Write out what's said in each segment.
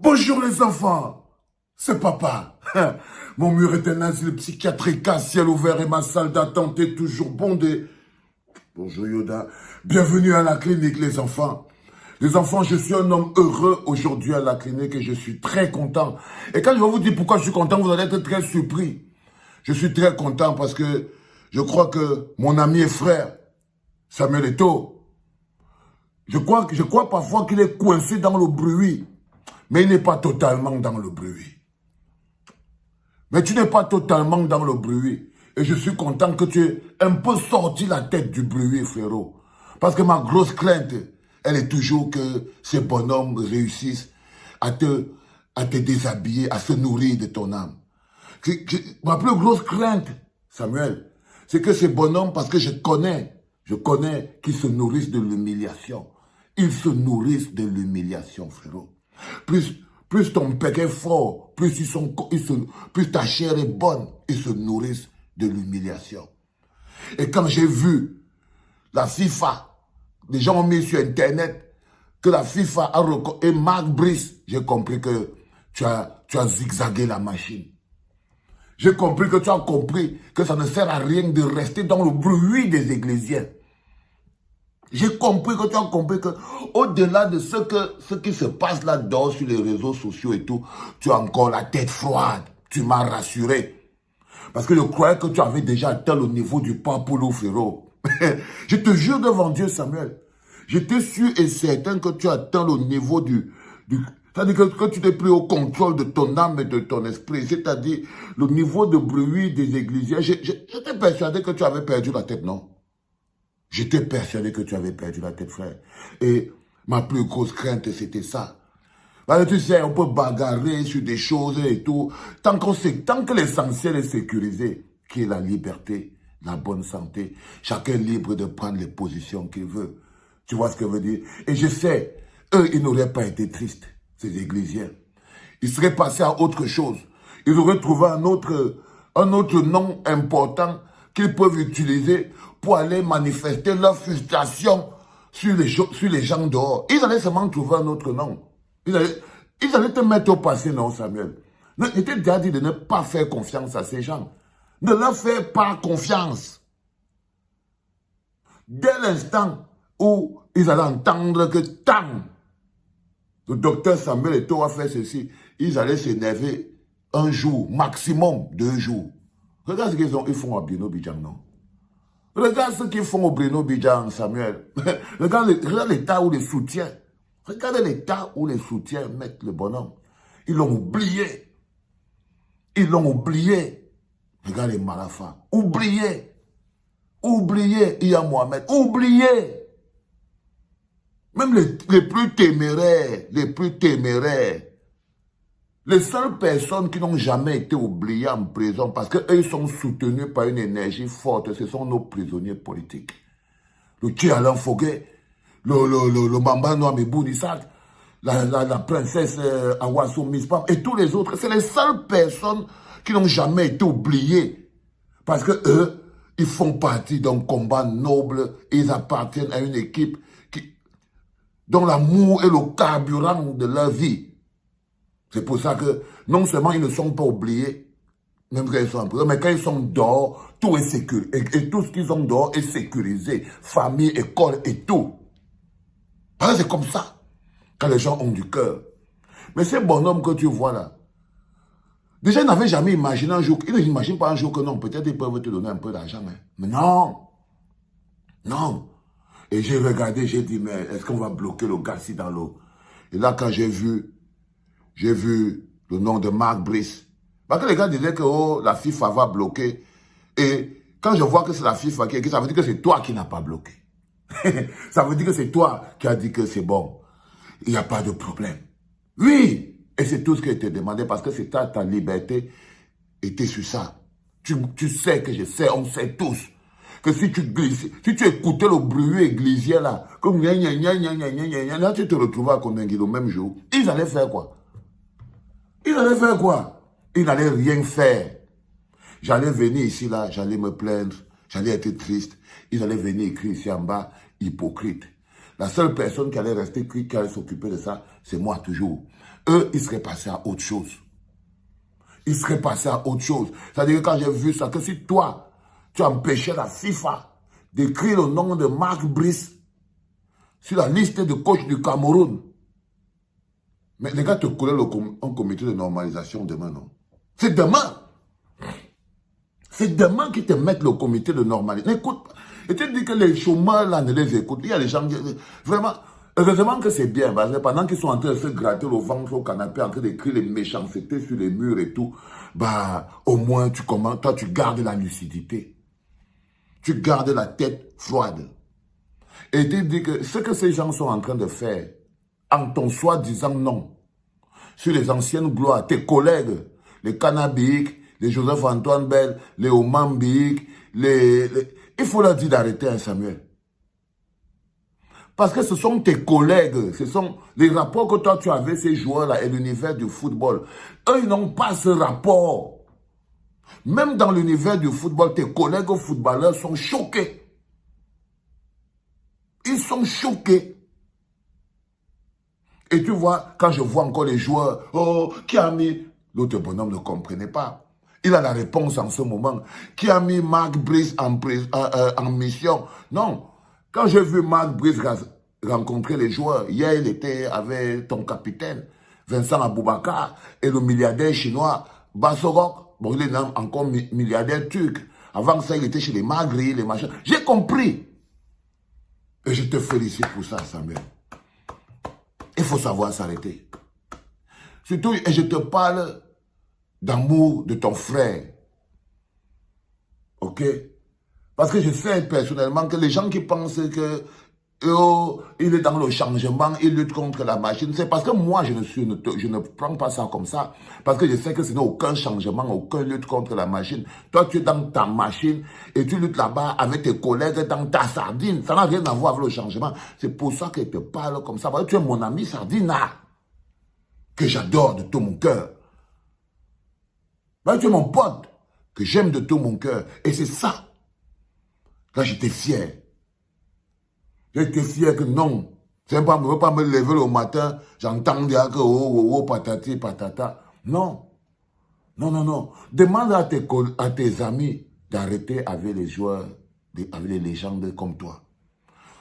Bonjour les enfants, c'est papa. Mon mur est un asile psychiatrique à ciel ouvert et ma salle d'attente est toujours bondée. Bonjour Yoda, bienvenue à la clinique les enfants. Les enfants, je suis un homme heureux aujourd'hui à la clinique et je suis très content. Et quand je vais vous dire pourquoi je suis content, vous allez être très surpris. Je suis très content parce que je crois que mon ami et frère, Samuel Eto'o, je crois parfois qu'il est coincé dans le bruit. Mais il n'est pas totalement dans le bruit. Mais tu n'es pas totalement dans le bruit. Et je suis content que tu aies un peu sorti la tête du bruit, frérot. Parce que ma grosse crainte, elle est toujours que ces bonhommes réussissent à te déshabiller, à se nourrir de ton âme. Ma plus grosse crainte, Samuel, c'est que ces bonhommes, parce que je connais qu'ils se nourrissent de l'humiliation. Ils se nourrissent de l'humiliation, frérot. Plus ton pec est fort, plus ta chair est bonne, ils se nourrissent de l'humiliation. Et quand j'ai vu la FIFA, les gens ont mis sur Internet que la FIFA a reconnu, et Mark Brice, j'ai compris que tu as zigzagué la machine. J'ai compris que tu as compris que ça ne sert à rien de rester dans le bruit des Ecclésiens. J'ai compris que tu as compris que au-delà de ce qui se passe là-dedans sur les réseaux sociaux et tout, tu as encore la tête froide. Tu m'as rassuré. Parce que je croyais que tu avais déjà atteint le niveau du papoulou, frérot. Je te jure devant Dieu, Samuel. J'étais sûr et certain que tu as atteint le niveau c'est-à-dire que tu n'es plus au contrôle de ton âme et de ton esprit. C'est-à-dire le niveau de bruit des Ecclésiens. J'étais persuadé que tu avais perdu la tête, non? J'étais persuadé que tu avais perdu la tête, frère. Et ma plus grosse crainte, c'était ça. Parce que tu sais, on peut bagarrer sur des choses et tout. Tant que l'essentiel est sécurisé, qui est la liberté, la bonne santé, chacun est libre de prendre les positions qu'il veut. Tu vois ce que je veux dire? Et je sais, eux, ils n'auraient pas été tristes, ces Ecclésiens. Ils seraient passés à autre chose. Ils auraient trouvé un autre nom important qu'ils peuvent utiliser pour aller manifester leur frustration sur les gens dehors. Ils allaient seulement trouver un autre nom. Ils allaient te mettre au passé, non, Samuel? Je t'ai déjà dit de ne pas faire confiance à ces gens. Ne leur fais pas confiance. Dès l'instant où ils allaient entendre que tant le docteur Samuel Eto'o a fait ceci, ils allaient s'énerver un jour, maximum 2 jours. Regarde ce qu'ils font à Bruno Bidjan, non? Regarde ce qu'ils font au Bruno Bidjan, Samuel. Regarde l'état où les soutiens. Regardez l'état où les soutiens mettent le bonhomme. Ils l'ont oublié. Ils l'ont oublié. Regarde les Malafas. Oublié. Oublié, Iya Mohamed. Oublié. Même les plus téméraires, les seules personnes qui n'ont jamais été oubliées en prison parce qu'eux, ils sont soutenus par une énergie forte, ce sont nos prisonniers politiques. Le Tché Alain Foguet, le Mamba Noam Bounissat, la princesse Awassou Mispam et tous les autres. C'est les seules personnes qui n'ont jamais été oubliées parce que eux, ils font partie d'un combat noble, ils appartiennent à une équipe dont l'amour est le carburant de leur vie. C'est pour ça que non seulement ils ne sont pas oubliés, même quand ils sont en prison, mais quand ils sont dehors, tout est sécurisé. Et tout ce qu'ils ont dehors est sécurisé. Famille, école et tout. Parce que c'est comme ça, quand les gens ont du cœur. Mais ces bonhommes que tu vois là, déjà ils n'avaient jamais imaginé un jour, ils n'imaginent pas un jour que non, peut-être ils peuvent te donner un peu d'argent. Hein. Mais non, non. Et j'ai regardé, j'ai dit, mais est-ce qu'on va bloquer le gars-ci dans l'eau? Et là, quand j'ai vu le nom de Mark Brice. Parce que les gars disaient que oh, la FIFA va bloquer. Et quand je vois que c'est la FIFA qui écrit, ça veut dire que c'est toi qui n'as pas bloqué. Ça veut dire que c'est toi qui as dit que c'est bon. Il n'y a pas de problème. Oui, et c'est tout ce qui a été demandé parce que c'est ta liberté était sur ça. Tu sais que je sais, on sait tous. Que si tu écoutais le bruit églésien là, comme là tu te retrouvais à Kondengi le même jour, ils allaient faire quoi? Ils allaient faire quoi? Ils n'allaient rien faire. J'allais venir ici là, j'allais me plaindre, j'allais être triste. Ils allaient venir écrire ici en bas, hypocrite. La seule personne qui allait rester, qui allait s'occuper de ça, c'est moi toujours. eux, ils seraient passés à autre chose. Ils seraient passés à autre chose. C'est-à-dire que quand j'ai vu ça, que si toi, tu empêchais la FIFA d'écrire le nom de Marc Brice sur la liste de coach du Cameroun, mais les gars te collaient un comité de normalisation demain, non? C'est demain. C'est demain qu'ils te mettent le comité de normalisation. N'écoute pas. Et tu dis que les chômeurs, là, ne les écoutent. Il y a des gens qui... Vraiment, heureusement que c'est bien. Parce que pendant qu'ils sont en train de se gratter le ventre au canapé, en train d'écrire les méchancetés sur les murs et tout, bah, au moins, toi, tu gardes la lucidité. Tu gardes la tête froide. Et tu dis que ce que ces gens sont en train de faire, en ton soi-disant non, sur les anciennes gloires, tes collègues, les Canabiques, les Joseph-Antoine Bell, les Omambiques, il faut leur dire d'arrêter, hein, Samuel. Parce que ce sont tes collègues, ce sont les rapports que toi tu avais, ces joueurs-là, et l'univers du football. Eux, ils n'ont pas ce rapport. Même dans l'univers du football, tes collègues footballeurs sont choqués. Ils sont choqués. Et tu vois, quand je vois encore les joueurs, oh, qui a mis... L'autre bonhomme ne comprenait pas. Il a la réponse en ce moment. Qui a mis Marc Brice en mission? Non. Quand j'ai vu Marc Brice rencontrer les joueurs, hier il était avec ton capitaine, Vincent Aboubakar, et le milliardaire chinois, Bassorok. Bon, il est encore milliardaire turc. Avant ça, il était chez les Magri, les machins. J'ai compris. Et je te félicite pour ça, Samuel. Il faut savoir s'arrêter. Surtout, et je te parle d'amour de ton frère. Ok? Parce que je sais personnellement que les gens qui pensent que oh, il est dans le changement, il lutte contre la machine, c'est parce que moi, je ne prends pas ça comme ça. Parce que je sais que ce n'est aucun changement, aucun lutte contre la machine. Toi, tu es dans ta machine et tu luttes là-bas avec tes collègues dans ta sardine. Ça n'a rien à voir avec le changement. C'est pour ça que je te parle comme ça. Parce que tu es mon ami Sardina, que j'adore de tout mon cœur. Tu es mon pote, que j'aime de tout mon cœur. Et c'est ça. Là, j'étais fier. J'étais fier que non. Je ne veux pas me lever le matin, j'entends dire que oh, patati, patata. Non. Non, non, non. Demande à tes amis d'arrêter avec les joueurs, avec les légendes comme toi.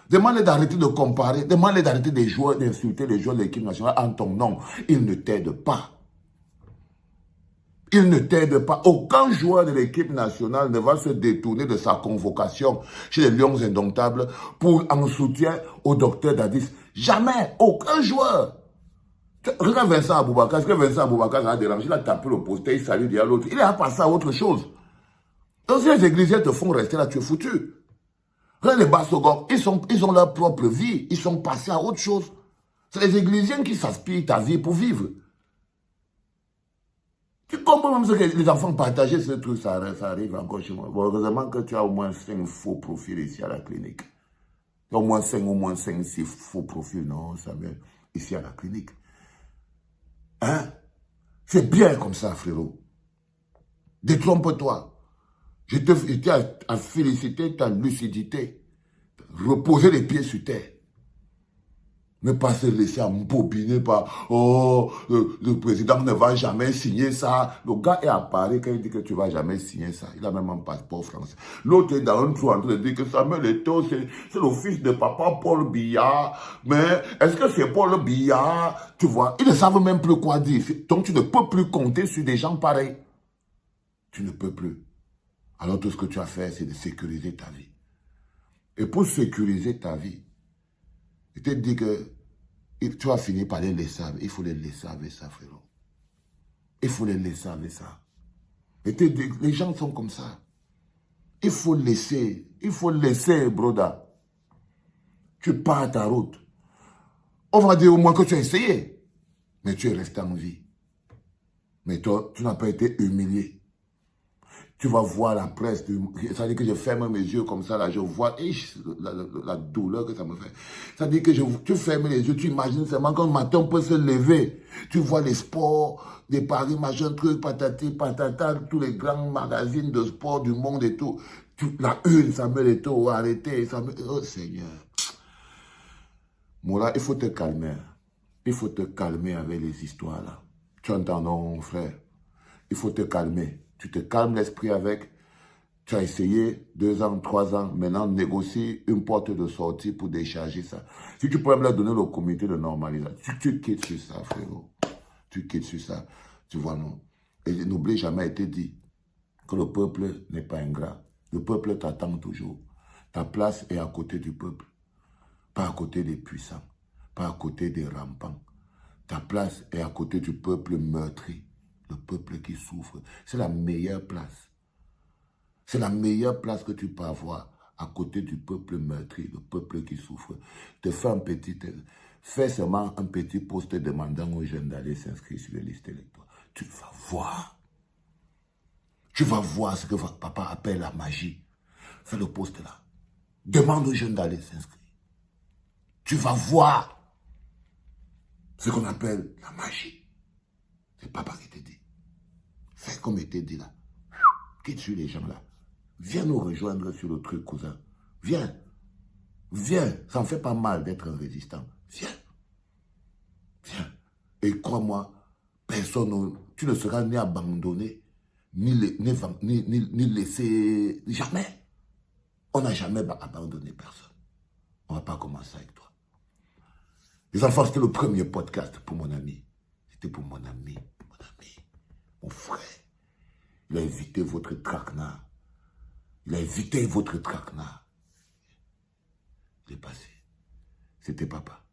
Demande d'arrêter de comparer. Demande d'arrêter d'insulter les joueurs de l'équipe nationale en ton nom. Ils ne t'aident pas. Il ne t'aide pas. Aucun joueur de l'équipe nationale ne va se détourner de sa convocation chez les Lions Indomptables pour en soutien au docteur Dadis. Jamais. Aucun joueur. Regarde Vincent Aboubakar. Est-ce que Vincent Aboubakar a dérangé? Il a tapé le poster, il salue derrière l'autre. Il a passé à autre chose. Donc si les églisiens te font rester là, tu es foutu. Regarde les Bassogor. Ils ont leur propre vie. Ils sont passés à autre chose. C'est les églisiens qui s'aspirent ta vie pour vivre. Tu comprends même ce que les enfants partageaient ce truc, ça arrive encore chez moi. Bon, heureusement que tu as au moins 5 faux profils ici à la clinique. Tu as au moins 5, 6 faux profils, non, Samuel, ici à la clinique. Hein? C'est bien comme ça, frérot. Détrompe-toi. Je tiens à féliciter ta lucidité. Reposer les pieds sur terre. Ne pas se laisser embobiner par « Oh, le président ne va jamais signer ça. » Le gars est à Paris quand il dit que tu ne vas jamais signer ça. Il a même un passeport français. L'autre est dans un trou en train de dire que Samuel Eto'o, c'est le fils de papa Paul Biya. Mais est-ce que c'est Paul Biya? Tu vois, ils ne savent même plus quoi dire. Donc tu ne peux plus compter sur des gens pareils. Tu ne peux plus. Alors tout ce que tu as fait, c'est de sécuriser ta vie. Et pour sécuriser ta vie, je te dis que tu vas finir par les laisser. Il faut les laisser avec ça, frérot. Il faut les laisser avec ça. Et les gens sont comme ça. Il faut laisser. Il faut laisser, broda. Tu pars à ta route. On va dire au moins que tu as essayé. Mais tu es resté en vie. Mais toi, tu n'as pas été humilié. Tu vas voir la presse. Ça veut dire que je ferme mes yeux comme ça, là, je vois la douleur que ça me fait. Ça veut dire que tu fermes les yeux, tu imagines seulement qu'un matin on peut se lever. Tu vois les sports, des paris, machin, truc, patati, patata, tous les grands magazines de sport du monde et tout. La une, Samuel Eto'o, arrêtez. Oh Seigneur. Moula, il faut te calmer. il faut te calmer avec les histoires là. Tu entends, non, frère? Il faut te calmer. Tu te calmes l'esprit avec. Tu as essayé 2 ans, 3 ans. Maintenant, négocie une porte de sortie pour décharger ça. Si tu peux me leur donner le comité de normalisation, tu quittes sur ça, frérot. Tu quittes sur ça. Tu vois, non? Et n'oublie jamais été dit que le peuple n'est pas ingrat. Le peuple t'attend toujours. Ta place est à côté du peuple. Pas à côté des puissants. Pas à côté des rampants. Ta place est à côté du peuple meurtri. Le peuple qui souffre. C'est la meilleure place. C'est la meilleure place que tu peux avoir à côté du peuple meurtri, le peuple qui souffre. Fais seulement un petit post demandant aux jeunes d'aller s'inscrire sur les listes électorales. Tu vas voir. Tu vas voir ce que votre papa appelle la magie. Fais le post là. Demande aux jeunes d'aller s'inscrire. Tu vas voir ce qu'on appelle la magie. C'est papa qui te dit. Fais comme il te dit là. Quitte sur les gens là. Viens nous rejoindre sur le truc, cousin. Viens. Viens. Ça ne fait pas mal d'être un résistant. Viens. Viens. Et crois-moi, personne, tu ne seras ni abandonné, ni laissé. Jamais. On n'a jamais abandonné personne. On ne va pas commencer avec toi. Les enfants, c'était le premier podcast pour mon ami. C'était pour mon ami, mon frère. Il a évité votre traquenard. Il a évité votre traquenard. Il est passé. C'était papa.